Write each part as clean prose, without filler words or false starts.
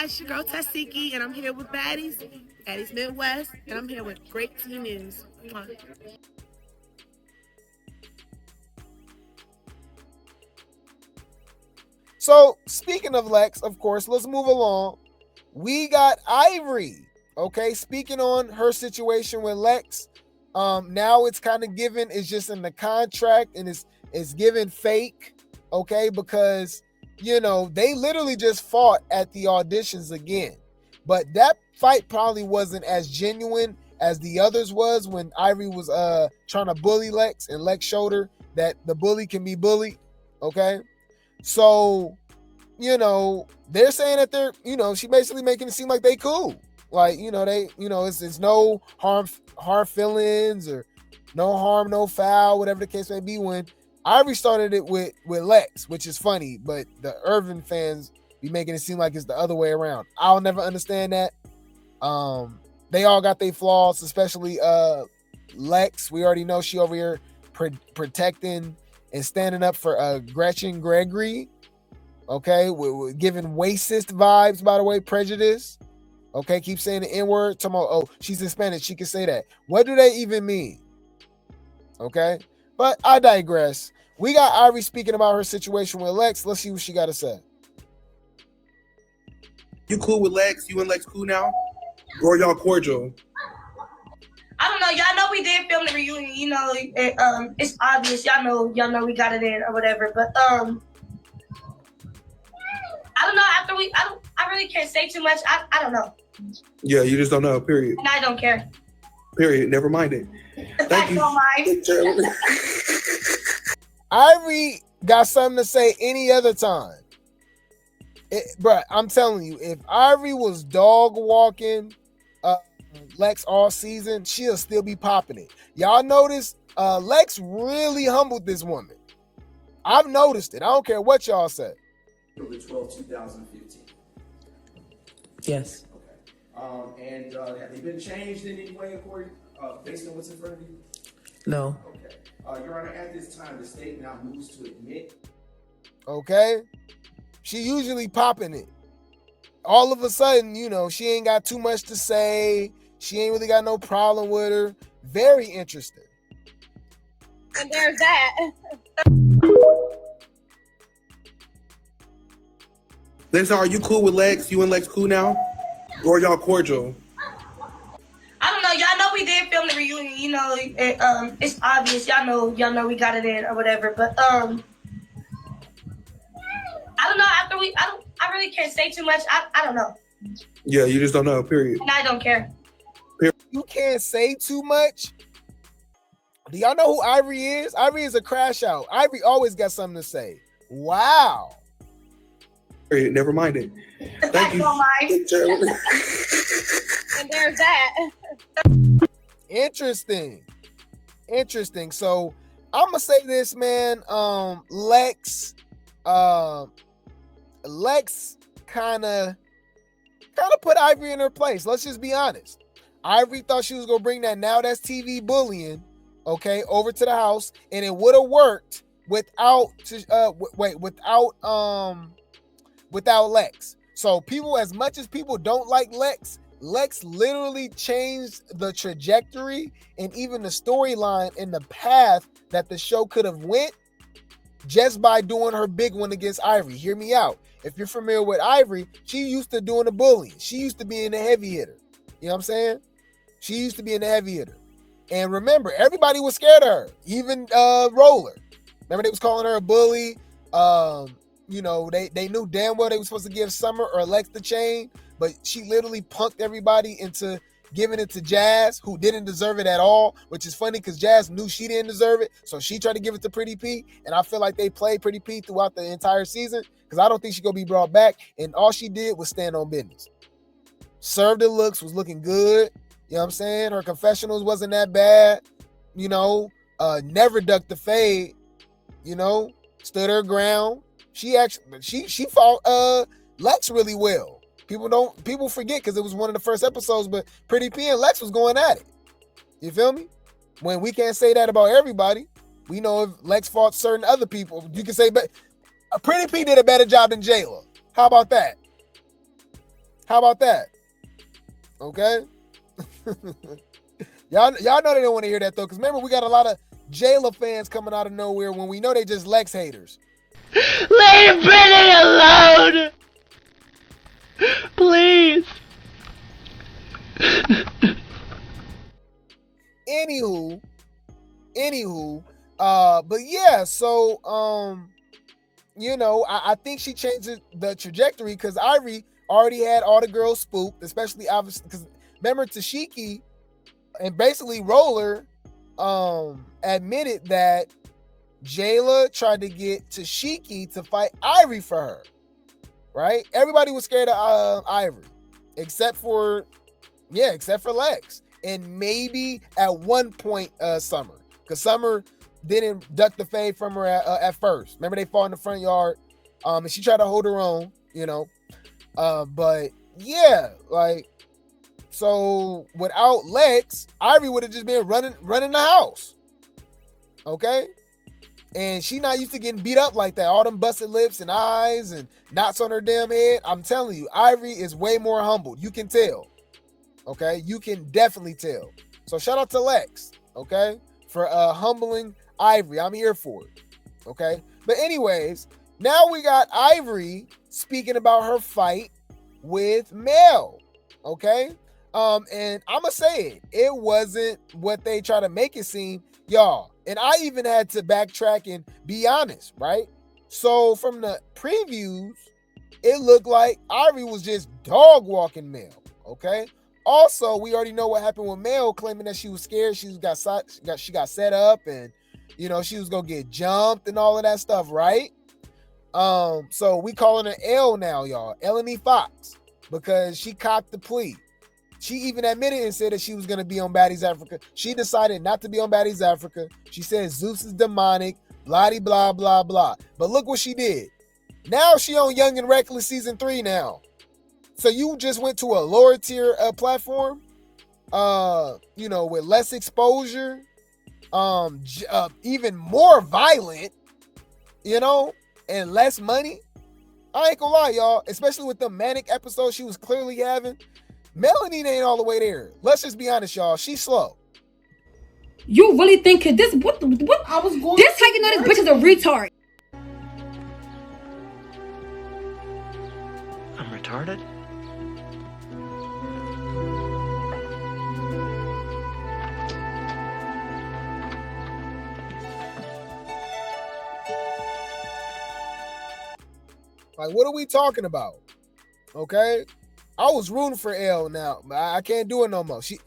guys, it's your girl Tesehki, and I'm here with Baddies, Baddies Midwest, and I'm here with Grape News. Mwah. So, speaking of Lex, of course, let's move along. We got Ivory, okay, speaking on her situation with Lex. Now it's kind of given, it's just in the contract, and it's given fake, okay, because, they literally just fought at the auditions again. But that fight probably wasn't as genuine as the others was when Ivory was trying to bully Lex, and Lex showed her that the bully can be bullied, okay? So, they're saying that they're, she basically making it seem like they cool. Like, it's no harm feelings or no harm, no foul, whatever the case may be, when Ivory started it with Lex, which is funny, but the Irvin fans be making it seem like it's the other way around. I'll never understand that. They all got their flaws, especially Lex. We already know she over here protecting and standing up for Gretchen Gregory, okay, we're giving racist vibes, by the way, prejudice, okay, keep saying the N-word, talking about, oh, she's Hispanic, she can say that. What do they even mean? Okay, but I digress. We got Ivory speaking about her situation with Lex. Let's see what she got to say. You cool with Lex? You and Lex cool now? Or y'all cordial? I don't know. Y'all know we did film the reunion. It's obvious. Y'all know we got it in or whatever. But I don't know. I really can't say too much. I don't know. Yeah, you just don't know. Period. And I don't care. Period. Never mind it. Thank I you. don't mind. Ivory got something to say any other time. Bruh, I'm telling you, if Ivory was dog walking Lex all season, she'll still be popping it. Y'all notice Lex really humbled this woman. I've noticed it. I don't care what y'all say. October 12, 2015. Yes. Okay. And have they been changed in any way according based on what's in front of you? No. Okay. Your Honor, at this time, the state now moves to admit. Okay. She usually popping it. All of a sudden, she ain't got too much to say. She ain't really got no problem with her. Very interesting. And there's that. Lex, are you cool with Lex? You and Lex cool now? Or y'all cordial? I don't know. Y'all know we did film the reunion. It's obvious. Y'all know we got it in or whatever. But I don't know. I really can't say too much. I don't know. Yeah, you just don't know. Period. And I don't care. You can't say too much. Do y'all know who Ivory is? Ivory is a crash out. Ivory always got something to say. Wow. Period. Never mind it. Thank you. Don't mind. And there's that. Interesting. So I'm gonna say this, man. Lex kind of put Ivory in her place. Let's just be honest. Ivory thought she was gonna bring that NowThatsTV bullying, okay, over to the house, and it would have worked without Lex. So people, as much as people don't like Lex literally changed the trajectory and even the storyline in the path that the show could have went just by doing her big one against Ivory. Hear me out. If you're familiar with Ivory, she used to doing the bullying. She used to be in the heavy hitter. You know what I'm saying? She used to be in the heavy hitter. And remember, everybody was scared of her. Even Roller. Remember, they was calling her a bully. They knew damn well they were supposed to give Summer or Lex the chain, but she literally punked everybody into giving it to Jazz, who didn't deserve it at all, which is funny because Jazz knew she didn't deserve it, so she tried to give it to Pretty P, and I feel like they played Pretty P throughout the entire season because I don't think she's going to be brought back, and all she did was stand on business. Served the looks, was looking good, you know what I'm saying? Her confessionals wasn't that bad, never ducked the fade, stood her ground. She fought Lex really well. People forget because it was one of the first episodes, but Pretty P and Lex was going at it. You feel me? When we can't say that about everybody, we know if Lex fought certain other people, you can say, but Pretty P did a better job than Jayla. How about that? How about that? Okay. y'all know they don't want to hear that though, because remember we got a lot of Jayla fans coming out of nowhere when we know they just Lex haters. Leave Brittany alone! Please. Anywho, but yeah, so you know, I think she changed the trajectory because Ivory already had all the girls spooked, especially obviously because remember Tesehki and basically Roller admitted that Jayla tried to get Tesehki to fight Ivory for her. Right? Everybody was scared of Ivory, except for Lex. And maybe at one point, Summer. Because Summer didn't duck the fade from her at first. Remember they fought in the front yard. And she tried to hold her own, you know. But yeah, like, so without Lex, Ivory would have just been running the house. Okay? And she not used to getting beat up like that. All them busted lips and eyes and knots on her damn head. I'm telling you, Ivory is way more humbled. You can tell. Okay? You can definitely tell. So shout out to Lex, okay? For humbling Ivory. I'm here for it. Okay? But anyways, now we got Ivory speaking about her fight with Mel. Okay? And I'ma say it wasn't what they try to make it seem, y'all. And I even had to backtrack and be honest, right? So from the previews, it looked like Ivory was just dog walking Mel, okay? Also, we already know what happened with Mel, claiming that she was scared. She got set up, and you know she was gonna get jumped and all of that stuff, right? So we calling her L now, y'all. Eleni Fox, because she copped the plea. She even admitted and said that she was going to be on Baddies Africa. She decided not to be on Baddies Africa. She said Zeus is demonic, blah, blah, blah, blah. But look what she did. Now she on Young and Reckless season 3 now. So you just went to a lower tier platform, you know, with less exposure, even more violent, you know, and less money. I ain't gonna lie, y'all, especially with the manic episode she was clearly having. Melanie ain't all the way there. Let's just be honest, y'all. She's slow. You really think this? What? I was going. This how you know this bitch is a retard. I'm retarded? Like, what are we talking about? Okay. I was rooting for L now. I can't do it no more. She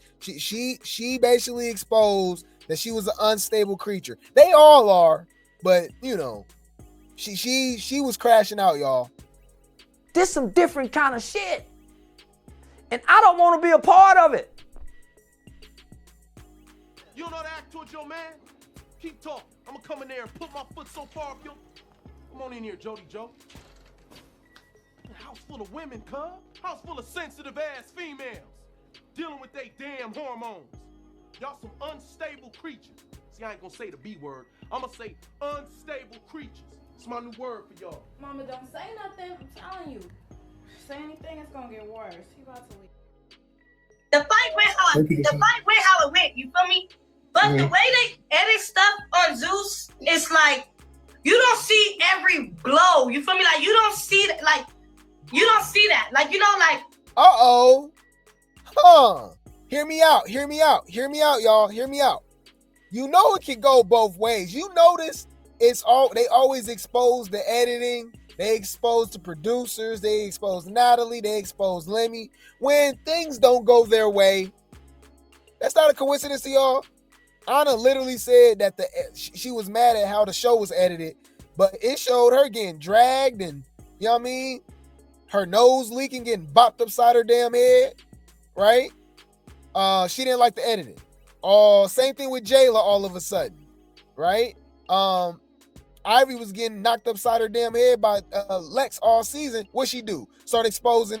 basically exposed that she was an unstable creature. They all are, but you know, she was crashing out, y'all. This some different kind of shit. And I don't want to be a part of it. You don't know how to act towards your man? Keep talking. I'm gonna come in there and put my foot so far up your... Come on in here, Jody Joe. House full of women, cuz. House full of sensitive ass females. Dealing with they damn hormones. Y'all some unstable creatures. See, I ain't gonna say the B word. I'm gonna say unstable creatures. It's my new word for y'all. Mama, don't say nothing. I'm telling you. Say anything, it's gonna get worse. He about to leave. The fight went how it went, you feel me? But the way they edit stuff on Zeus, it's like, you don't see every blow. You feel me? Like, you don't see that, like, you don't see that. Like, you know, like... Uh-oh. Huh. Hear me out, y'all. Hear me out. You know it can go both ways. You notice they always expose the editing. They expose the producers. They expose Natalie. They expose Lemmy. When things don't go their way, that's not a coincidence to y'all. Anna literally said that she was mad at how the show was edited, but it showed her getting dragged and, you know what I mean? Her nose leaking, getting bopped upside her damn head, right? She didn't like the editing. Same thing with Jayla all of a sudden, right? Ivory was getting knocked upside her damn head by Lex all season. What'd she do? Start exposing,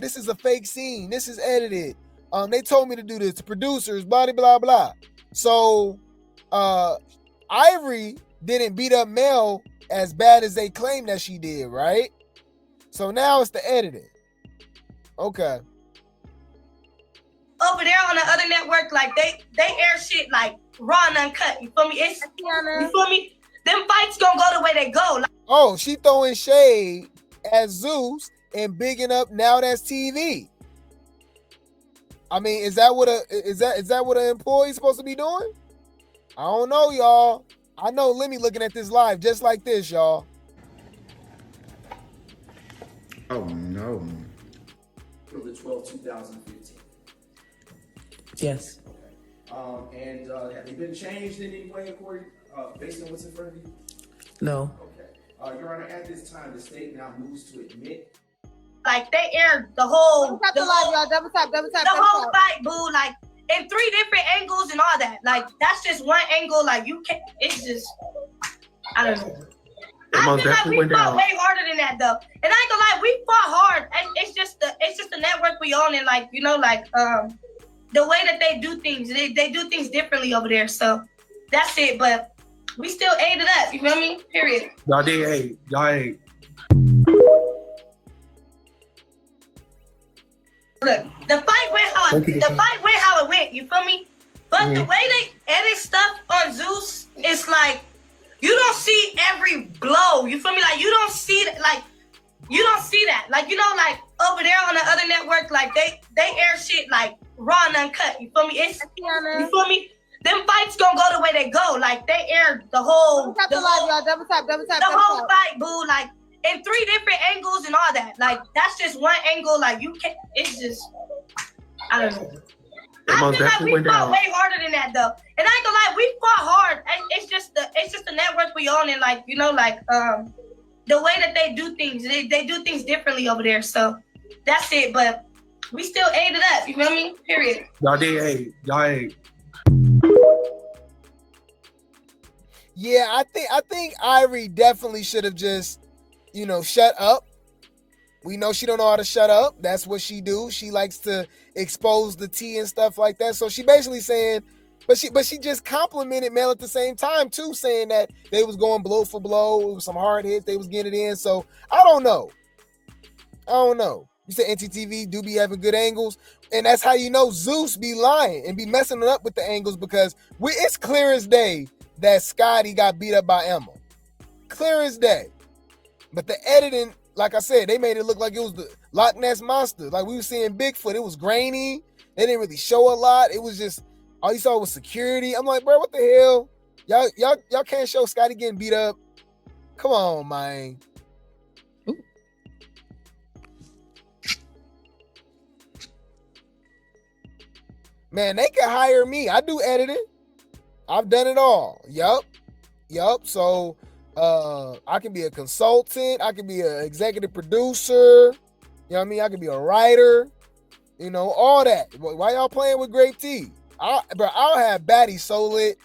this is a fake scene. This is edited. They told me to do this. The producers, blah, blah, blah. So, Ivory didn't beat up Mel as bad as they claim that she did, right? So now it's the editing. Okay. Over there on the other network, like they air shit like raw and uncut. You feel me? You feel me? Them fights gonna go the way they go. Like, oh, she throwing shade at Zeus and bigging up Now That's TV. I mean, is that what an employee's supposed to be doing? I don't know, y'all. I know Lemmy looking at this live just like this, y'all. Oh no. April the 12th, 2015. Yes. Okay. And have they been changed in any way according, based on what's in front of you? No. Okay. Your Honor, at this time, the state now moves to admit. like they aired the whole Double tap the live, y'all. Double tap. the whole fight, boo, like in 3 different angles and all that. Like that's just one angle. Like you can't. It's just I don't know. I feel like we fought way harder than that though. And I ain't gonna lie, we fought hard. And it's just the network we own, and like you know, like the way that they do things, they do things differently over there. So that's it. But we still ate it up. You feel me? Period. Y'all did hate. Y'all hate. Look, the fight went how it went. You feel me? But the way they edit stuff on Zeus, it's like you don't see every blow. You feel me? Like you don't see that. Like you don't see that. Like you know, like over there on the other network, like they air shit like raw and uncut. You feel me? You feel me? Them fights gonna go the way they go. Like they air the whole double tap the live, y'all. Double tap. The whole fight, boo. Like in 3 different angles and all that. Like that's just one angle. Like you can't. It's just I don't know. I feel like we fought way harder than that though. And I ain't gonna lie, we fought hard. And it's just the network we own, and like you know, like the way that they do things, they do things differently over there. So that's it. But we still ate it up. You feel me? Period. Y'all did hate. Y'all hate. Yeah, I think Ivory definitely should have just, shut up. We know she don't know how to shut up. That's what she do. She likes to expose the tea and stuff like that. So she basically saying, but she just complimented Mel at the same time too, saying that they was going blow for blow. It was some hard hits. They was getting it in. So I don't know. You said NTTV do be having good angles. And that's how you know Zeus be lying and be messing it up with the angles, because it's clear as day that Scotty got beat up by Emma. Clear as day. But the editing, like I said, they made it look like it was the Loch Ness Monster. Like we were seeing Bigfoot. It was grainy. They didn't really show a lot. It was just, all you saw was security. I'm like, bro, what the hell? Y'all can't show Scotty getting beat up. Come on, man. Man, they can hire me. I do editing. I've done it all. Yup. So I can be a consultant. I can be an executive producer. You know what I mean? I can be a writer. All that. Why y'all playing with Grape T? I'll have Baddies so lit.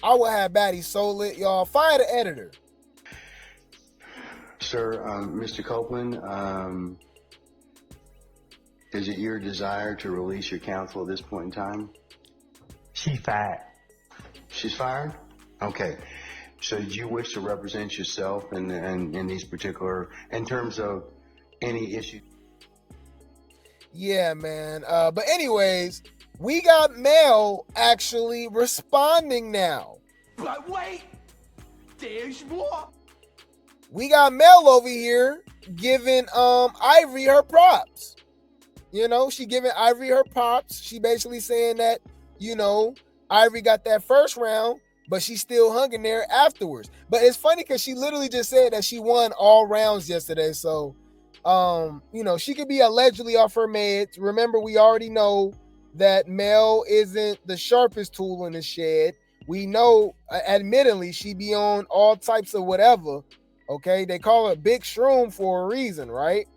I will have Baddies so lit, y'all. Fire the editor. Sir, Mr. Copeland, is it your desire to release your counsel at this point in time? She fired. She's fired? Okay. So do you wish to represent yourself in these particular, in terms of any issue? Yeah, man. But anyways, we got Mel actually responding now. But wait, there's more. We got Mel over here giving Ivory her props. She giving Ivory her props. She basically saying that, Ivory got that first round, but she still hung in there afterwards. But it's funny because she literally just said that she won all rounds yesterday. So, she could be allegedly off her meds. Remember, we already know that Mel isn't the sharpest tool in the shed. We know, admittedly, she be on all types of whatever. Okay, they call her Big Shroom for a reason, right?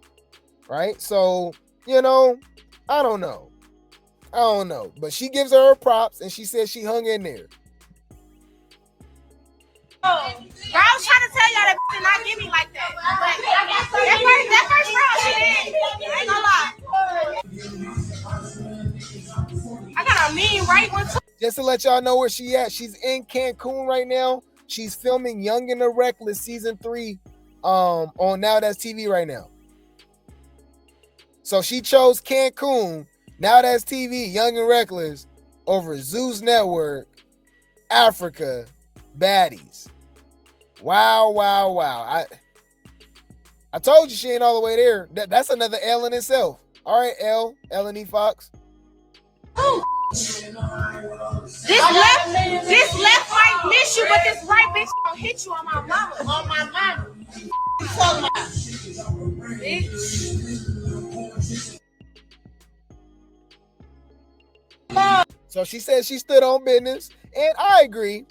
Right? So, I don't know. But she gives her props, and she says she hung in there. Bro, I was trying to tell y'all that did not give me like that. But that first round, she did. I ain't gonna lie. I got a mean right one too. Just to let y'all know where she at, she's in Cancun right now. She's filming Young and the Reckless season 3 on NowThatsTV right now. So So she chose Cancun, Now That's TV, Young and Reckless, over Zeus Network, Africa, Baddies. Wow, wow, wow. I told you she ain't all the way there. That's another L in itself. All right, Ellen E. Fox. This left might miss you, but this right bitch gonna hit you on my mama. On my mama. You talking about? Bitch. So she said she stood on business, and I agree.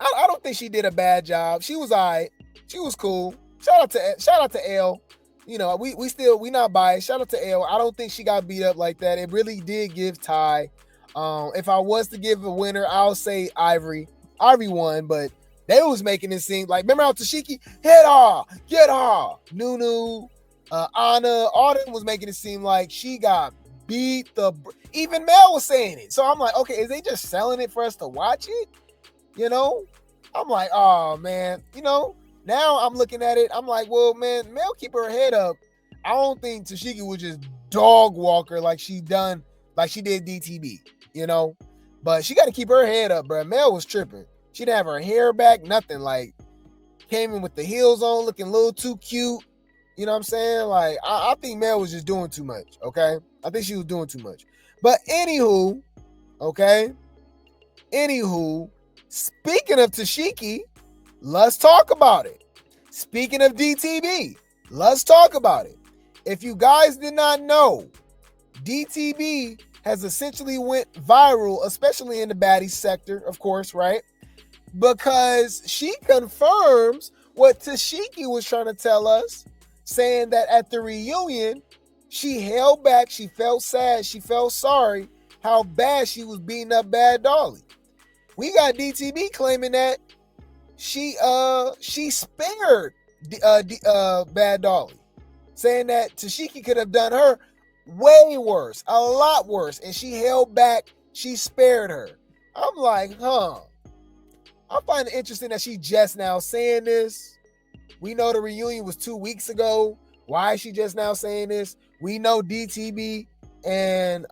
I don't think she did a bad job. She was all right. She was cool. Shout out to L. You know, we not biased. Shout out to L. I don't think she got beat up like that. It really did give Ty. If I was to give a winner, I'll say Ivory. Ivory won, but they was making it seem like, remember how Tesehki hit her, get her, Nunu, Anna, all them was making it seem like she got beat even Mel was saying it. So I'm like, okay, is they just selling it for us to watch it? You know, I'm like, oh man, you know, now I'm looking at it. I'm like, well, man, Mel keep her head up. I don't think Tesehki would just dog walk her like she did DTB, you know, but she got to keep her head up, bro. Mel was tripping. She didn't have her hair back, nothing. Like, came in with the heels on, looking a little too cute. You know what I'm saying? Like, I think Mel was just doing too much, okay? I think she was doing too much. But anywho, okay? Speaking of Tesehki, let's talk about it. Speaking of DTB, let's talk about it. If you guys did not know, DTB has essentially went viral, especially in the baddie sector, of course, right? Because she confirms what Tesehki was trying to tell us, saying that at the reunion, she held back, she felt sad, she felt sorry how bad she was beating up Bad Dolly. We got DTB claiming that she spared Bad Dolly, saying that Tesehki could have done her way worse, a lot worse, and she held back, she spared her. I'm like, I find it interesting that she just now saying this. We know the reunion was 2 weeks ago. Why is she just now saying this? We know DTB and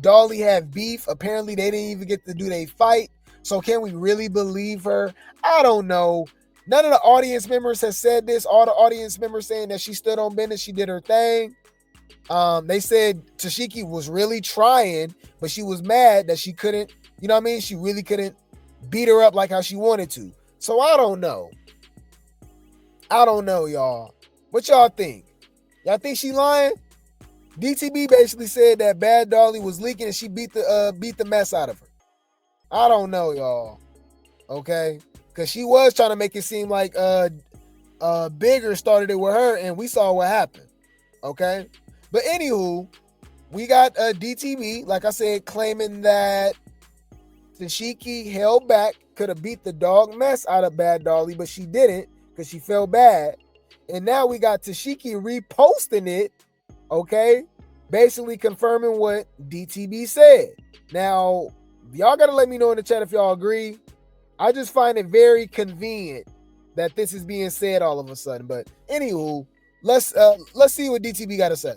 Dolly have beef. Apparently, they didn't even get to do their fight. So can we really believe her? I don't know. None of the audience members has said this. All the audience members saying that she stood on business. She did her thing. They said Tesehki was really trying, but she was mad that she couldn't, you know what I mean? She really couldn't beat her up like how she wanted to. So I don't know. Y'all. What y'all think? Y'all think she lying? DTB basically said that Bad Dolly was leaking and she beat the mess out of her. I don't know, y'all. Okay? Because she was trying to make it seem like Bigger started it with her, and we saw what happened. Okay? But anywho, we got DTB, like I said, claiming that Tesehki held back, could have beat the dog mess out of Bad Dolly, but she didn't because she felt bad. And now we got Tesehki reposting it, okay? Basically confirming what DTB said. Now, y'all got to let me know in the chat if y'all agree. I just find it very convenient that this is being said all of a sudden. But anywho, let's see what DTB got to say.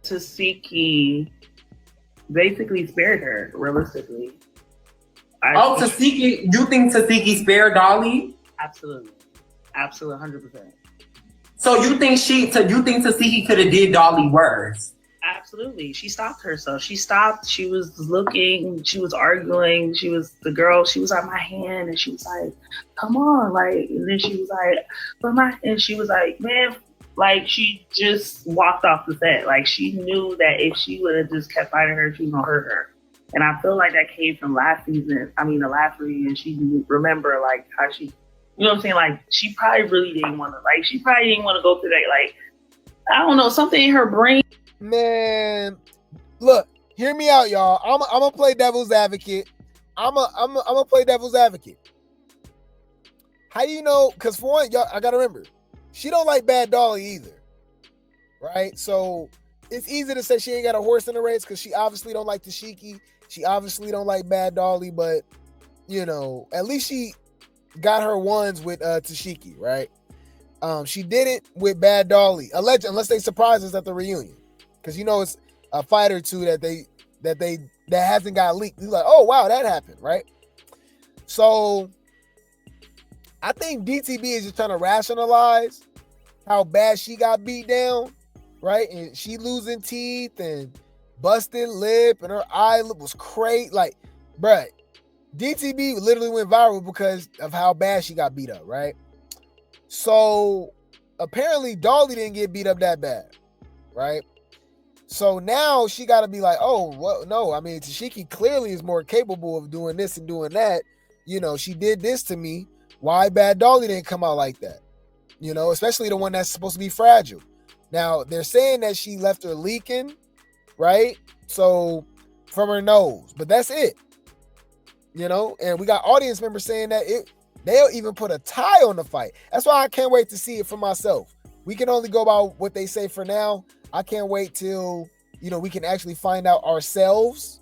Tesehki basically spared her, realistically. Tesehki, you think Tesehki spared Dolly? Absolutely. Absolutely, 100%. So you think Tesehki could have did Dolly worse? Absolutely. She stopped herself. She stopped. She was looking. She was arguing. She was on my hand, and she was like, "Come on!" Like, and then she was like, and she was like, "Man," like she just walked off the set. Like she knew that if she would have just kept fighting her, she was gonna hurt her. And I feel like that came from last season. I mean, the last reunion. She remember like how she, you know what I'm saying? Like she probably really didn't want to. Like she probably didn't want to go through that. Like I don't know, something in her brain. Man, look, hear me out, y'all. I'm gonna play devil's advocate. I'm gonna play devil's advocate. How do you know? Because for one, y'all, I gotta remember, she don't like Bad Dolly either, right? So it's easy to say she ain't got a horse in the race because she obviously don't like Tesehki. She obviously don't like Bad Dolly, but you know, at least she got her ones with Tesehki, right? She did it with Bad Dolly, alleged, unless they surprise us at the reunion, because you know it's a fight or two that hasn't got leaked. He's like, oh wow, that happened, right? So I think DTB is just trying to rationalize how bad she got beat down, right? And she losing teeth and busted lip, and her eyelid was crazy. Like, bruh, DTB literally went viral because of how bad she got beat up, right? So apparently Dolly didn't get beat up that bad, right? So now she got to be like, oh, well, no, I mean, Tesehki clearly is more capable of doing this and doing that. You know, she did this to me. Why Bad Dolly didn't come out like that? You know, especially the one that's supposed to be fragile. Now, they're saying that she left her leaking, right? So from her nose, but that's it. You know, and we got audience members saying that they'll even put a tie on the fight. That's why I can't wait to see it for myself. We can only go by what they say for now. I can't wait till, you know, we can actually find out ourselves.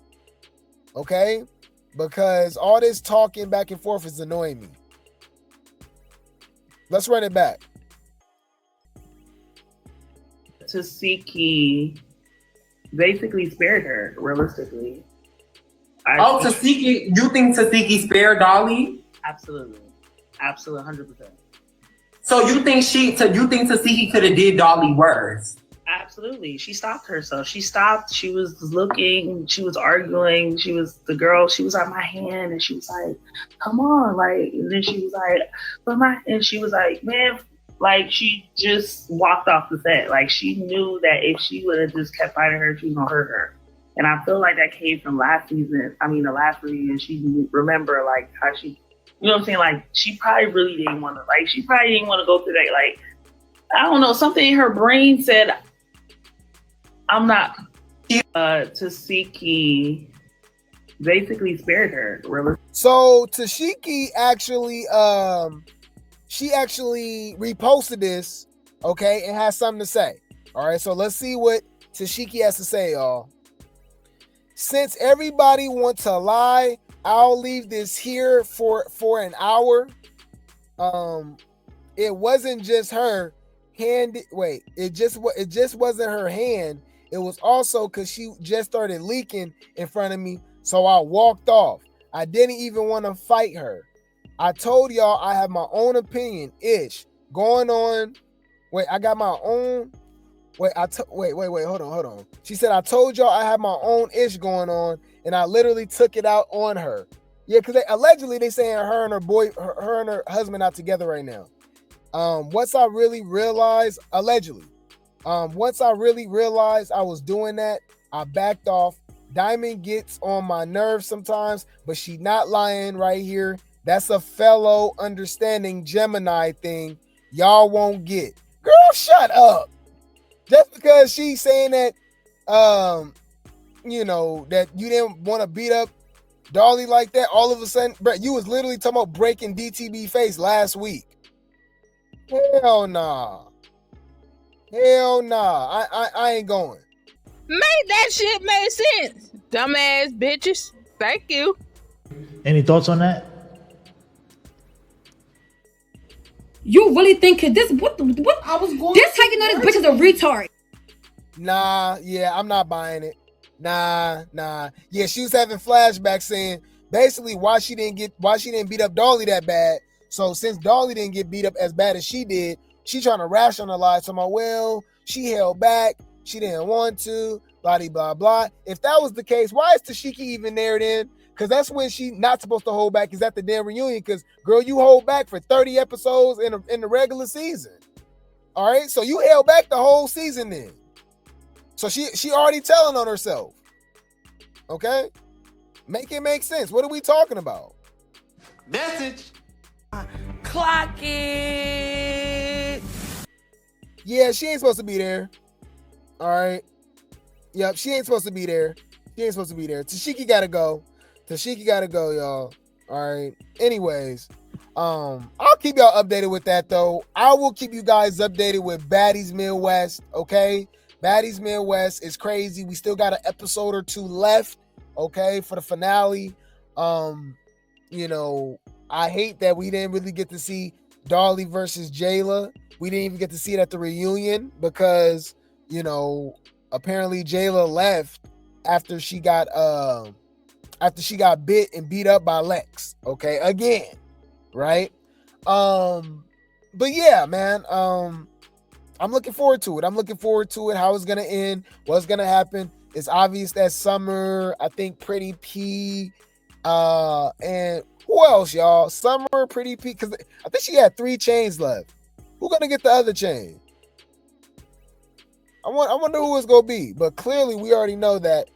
Okay? Because all this talking back and forth is annoying me. Let's run it back. Tesehki basically spared her, realistically. Tesehki, you think Tesehki spared Dolly? Absolutely. Absolutely, 100%. So you think Tesehki could have did Dolly worse? Absolutely. She stopped herself. She stopped. She was looking. She was arguing. She was the girl. She was on my hand, and she was like, "Come on!" Like, and then she was like, and she was like, "Man," like she just walked off the set. Like she knew that if she would have just kept fighting her, she was gonna hurt her. And I feel like that came from last season. I mean, the last reunion. She remember like how she, you know what I'm saying? Like she probably really didn't want to. Like she probably didn't want to go through that. Like I don't know. Something in her brain said, I'm not. Tesehki basically spared her. Really. So Tesehki actually, she actually reposted this, okay, and has something to say. All right, so let's see what Tesehki has to say, y'all. Since everybody wants to lie, I'll leave this here for an hour. It wasn't just her hand. Wait, it just wasn't her hand. It was also because she just started leaking in front of me, so I walked off. I didn't even want to fight her. I told y'all I have my own opinion, going on. Wait, I got my own. Wait, hold on. She said, I told y'all I have my own going on, and I literally took it out on her. Yeah, because allegedly they saying her and her husband not together right now. Once I really realized I was doing that, I backed off. Diamond gets on my nerves sometimes, but she not lying right here. That's a fellow understanding Gemini thing y'all won't get. Girl, shut up. Just because she's saying that, you know, that you didn't want to beat up Dolly like that, all of a sudden, bro, you was literally talking about breaking DTB face last week. Hell nah. I ain't going. Make that shit make sense. Dumbass bitches. Thank you. Any thoughts on that? You really think this what I was going this how you know this bitch is a retard? Nah, yeah, I'm not buying it. Nah. Yeah, she was having flashbacks saying basically why she didn't beat up Dolly that bad. So since Dolly didn't get beat up as bad as she did, she trying to rationalize to my well, she held back, she didn't want to, blah blah blah. If that was the case, why is Tesehki even there then? Because that's when she not supposed to hold back, is at the damn reunion. Because girl, you hold back for 30 episodes in the regular season. All right, so you held back the whole season then. So she already telling on herself. Okay, make it make sense. What are we talking about? Message. Clock it. Yeah, she ain't supposed to be there. All right. Yep, she ain't supposed to be there. Tesehki gotta go. Y'all. All right. Anyways, I'll keep y'all updated with that though. I will keep you guys updated with Baddies Midwest. Okay. Baddies Midwest is crazy. We still got an episode or two left. Okay, for the finale. You know, I hate that we didn't really get to see Dolly versus Jayla. We didn't even get to see it at the reunion because, you know, apparently Jayla left after she got bit and beat up by Lex. Okay, again, right? But yeah, man. I'm looking forward to it. How it's gonna end, what's gonna happen. It's obvious that Summer, I think Pretty P, and who else, y'all? Summer, Pretty P, because I think she had 3 chains left. Who gonna get the other chain? I wonder who it's gonna be. But clearly, we already know that.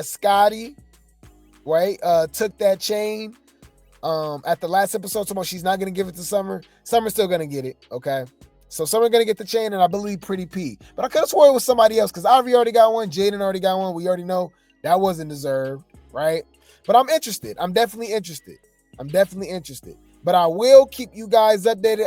Scotty, right, took that chain. At the last episode, tomorrow she's not gonna give it to Summer. Summer's still gonna get it. Okay. So Summer gonna get the chain, and I believe Pretty P. But I could have swore it was somebody else because Ivory already got one, Jaden already got one. We already know that wasn't deserved, right? But I'm interested. I'm definitely interested. But I will keep you guys updated.